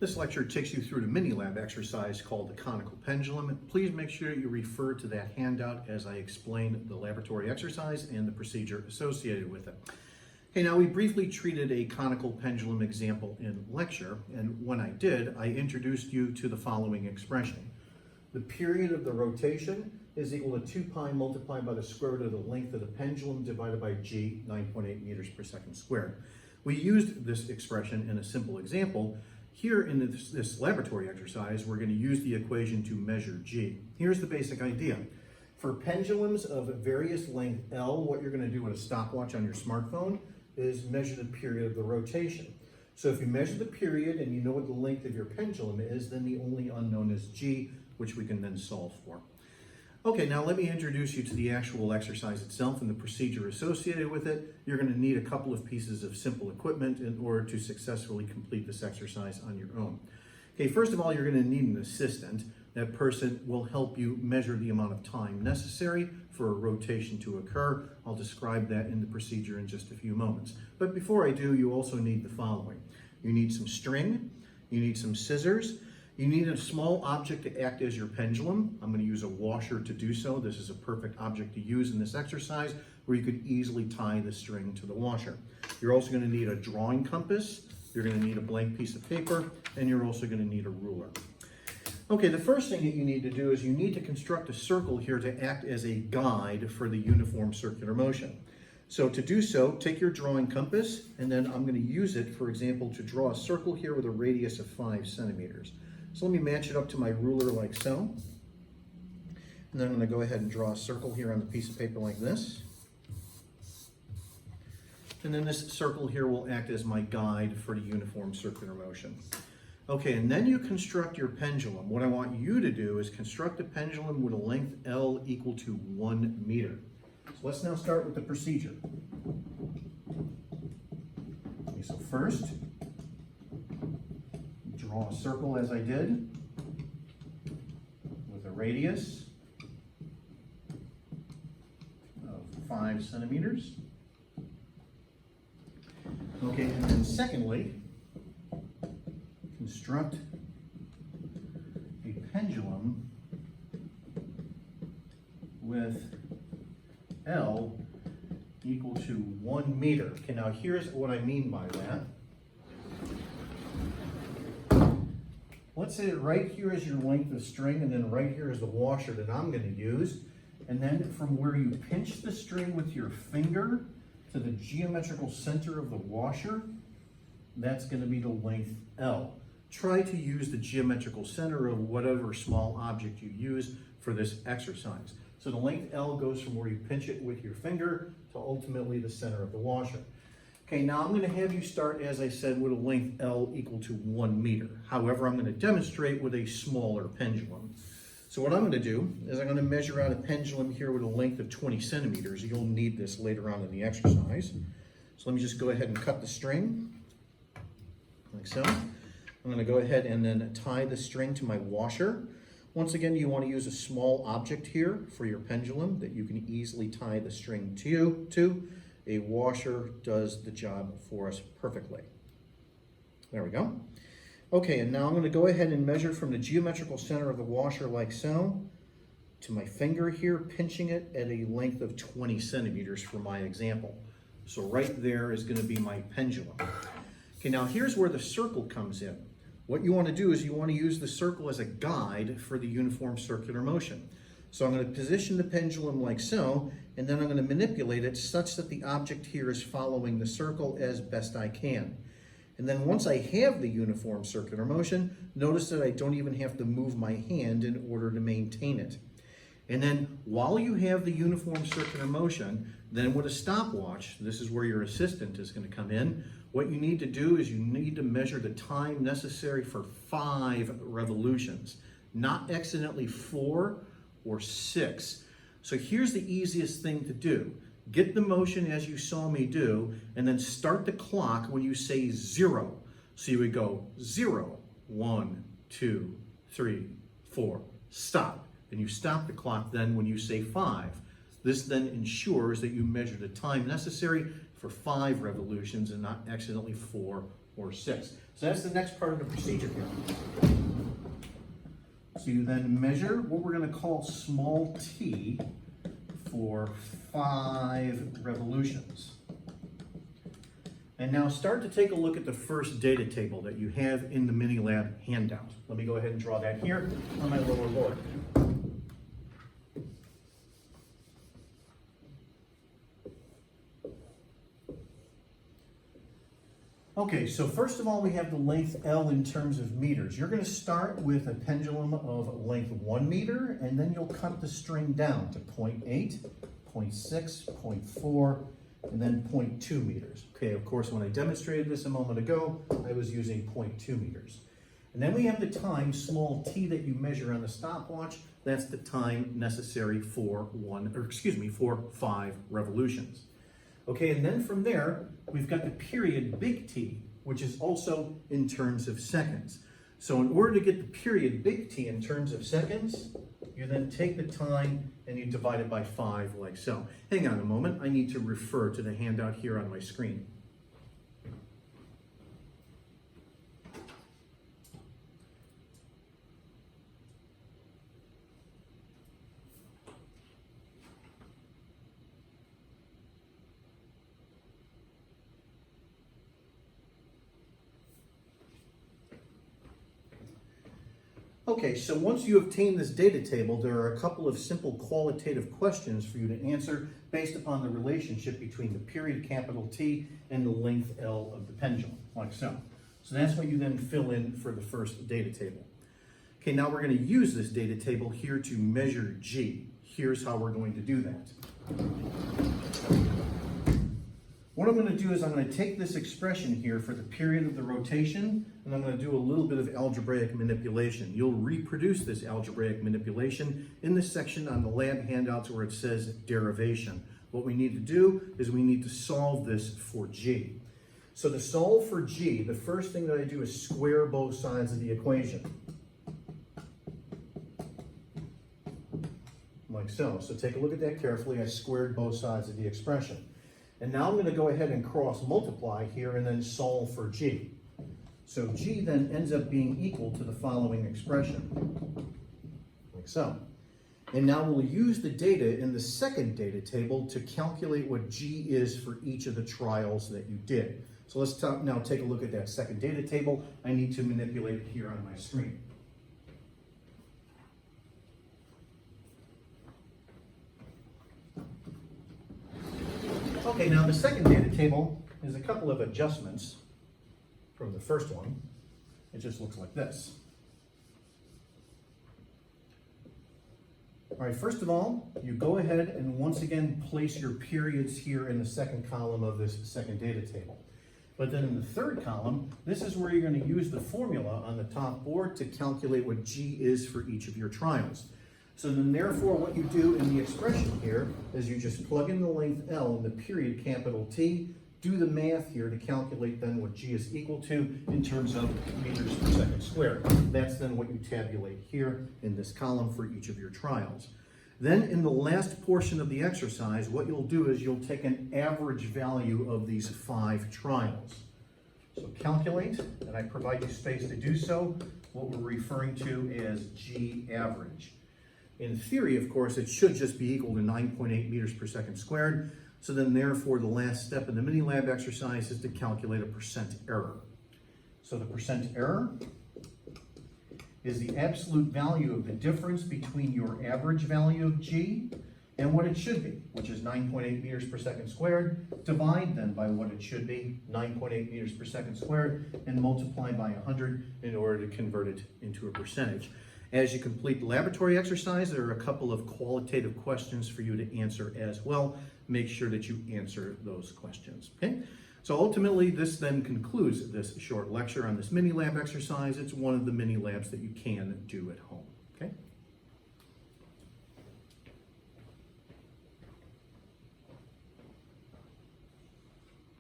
This lecture takes you through the mini-lab exercise called the Conical Pendulum. Please make sure you refer to that handout as I explain the laboratory exercise and the procedure associated with it. Okay, now we briefly treated a conical pendulum example in lecture, and when I did, I introduced you to the following expression. The period of the rotation is equal to 2 pi multiplied by the square root of the length of the pendulum divided by g, 9.8 meters per second squared. We used this expression in a simple example. Here in this laboratory exercise, we're going to use the equation to measure g. Here's the basic idea. For pendulums of various length L, what you're going to do with a stopwatch on your smartphone is measure the period of the rotation. So if you measure the period and you know what the length of your pendulum is, then the only unknown is g, which we can then solve for. Okay, now let me introduce you to the actual exercise itself and the procedure associated with it. You're going to need a couple of pieces of simple equipment in order to successfully complete this exercise on your own. Okay, first of all, you're going to need an assistant. That person will help you measure the amount of time necessary for a rotation to occur. I'll describe that in the procedure in just a few moments. But before I do, you also need the following. You need some string, you need some scissors, you need a small object to act as your pendulum. I'm going to use a washer to do so. This is a perfect object to use in this exercise where you could easily tie the string to the washer. You're also going to need a drawing compass, you're going to need a blank piece of paper, and you're also going to need a ruler. Okay, the first thing that you need to do is you need to construct a circle here to act as a guide for the uniform circular motion. So to do so, take your drawing compass, and then I'm going to use it, for example, to draw a circle here with a radius of 5 centimeters. So let me match it up to my ruler like so. And then I'm going to go ahead and draw a circle here on the piece of paper like this. And then this circle here will act as my guide for the uniform circular motion. Okay, and then you construct your pendulum. What I want you to do is construct a pendulum with a length L equal to 1 meter. So let's now start with the procedure. Okay, so first, draw a circle as I did with a radius of 5 centimeters. Okay, and then secondly, construct a pendulum with L equal to 1 meter. Okay, now here's what I mean by that. Let's say that right here is your length of string, and then right here is the washer that I'm going to use. And then from where you pinch the string with your finger to the geometrical center of the washer, that's going to be the length L. Try to use the geometrical center of whatever small object you use for this exercise. So the length L goes from where you pinch it with your finger to ultimately the center of the washer. Okay, now I'm going to have you start, as I said, with a length L equal to 1 meter. However, I'm going to demonstrate with a smaller pendulum. So what I'm going to do is I'm going to measure out a pendulum here with a length of 20 centimeters. You'll need this later on in the exercise. So let me just go ahead and cut the string, like so. I'm going to go ahead and then tie the string to my washer. Once again, you want to use a small object here for your pendulum that you can easily tie the string to. A washer does the job for us perfectly. There we go. Okay, and now I'm going to go ahead and measure from the geometrical center of the washer like so to my finger here, pinching it at a length of 20 centimeters for my example. So right there is going to be my pendulum. Okay, now here's where the circle comes in. What you want to do is you want to use the circle as a guide for the uniform circular motion. So I'm going to position the pendulum like so, and then I'm going to manipulate it such that the object here is following the circle as best I can. And then once I have the uniform circular motion, notice that I don't even have to move my hand in order to maintain it. And then while you have the uniform circular motion, then with a stopwatch, this is where your assistant is going to come in, what you need to do is you need to measure the time necessary for 5 revolutions, not accidentally 4 or 6. So here's the easiest thing to do. Get the motion as you saw me do, and then start the clock when you say 0. So you would go 0, 1, 2, 3, 4, stop. And you stop the clock then when you say 5. This then ensures that you measure the time necessary for 5 revolutions and not accidentally 4 or 6. So that's the next part of the procedure here. So you then measure what we're going to call small t for 5 revolutions. And now start to take a look at the first data table that you have in the mini lab handout. Let me go ahead and draw that here on my lower board. Okay, so first of all, we have the length L in terms of meters. You're going to start with a pendulum of length 1 meter, and then you'll cut the string down to 0.8, 0.6, 0.4, and then 0.2 meters. Okay, of course, when I demonstrated this a moment ago, I was using 0.2 meters. And then we have the time, small t, that you measure on the stopwatch. That's the time necessary for 5 revolutions. Okay, and then from there, we've got the period big T, which is also in terms of seconds. So in order to get the period big T in terms of seconds, you then take the time and you divide it by 5 like so. Hang on a moment, I need to refer to the handout here on my screen. Okay, so once you obtain this data table, there are a couple of simple qualitative questions for you to answer based upon the relationship between the period capital T and the length L of the pendulum, like so. So that's what you then fill in for the first data table. Okay, now we're going to use this data table here to measure G. Here's how we're going to do that. What I'm going to do is I'm going to take this expression here for the period of the rotation, and I'm going to do a little bit of algebraic manipulation. You'll reproduce this algebraic manipulation in the section on the lab handouts where it says derivation. What we need to do is we need to solve this for G. So to solve for G, the first thing that I do is square both sides of the equation. Like so. So take a look at that carefully. I squared both sides of the expression. And now I'm going to go ahead and cross multiply here and then solve for G. So G then ends up being equal to the following expression, like so. And now we'll use the data in the second data table to calculate what G is for each of the trials that you did. So let's now take a look at that second data table. I need to manipulate it here on my screen. Okay, now the second data table is a couple of adjustments from the first one. It just looks like this. All right, first of all, you go ahead and once again place your periods here in the second column of this second data table. But then in the third column, this is where you're going to use the formula on the top board to calculate what G is for each of your trials. So then therefore what you do in the expression here is you just plug in the length L in the period capital T, do the math here to calculate then what G is equal to in terms of meters per second squared. That's then what you tabulate here in this column for each of your trials. Then in the last portion of the exercise, what you'll do is you'll take an average value of these 5 trials. So calculate, and I provide you space to do so, what we're referring to as G average. In theory, of course, it should just be equal to 9.8 meters per second squared. So then therefore, the last step in the mini lab exercise is to calculate a percent error. So the percent error is the absolute value of the difference between your average value of G and what it should be, which is 9.8 meters per second squared. Divide then by what it should be, 9.8 meters per second squared, and multiply by 100 in order to convert it into a percentage. As you complete the laboratory exercise, there are a couple of qualitative questions for you to answer as well. Make sure that you answer those questions, okay? So ultimately, this then concludes this short lecture on this mini lab exercise. It's one of the mini labs that you can do at home.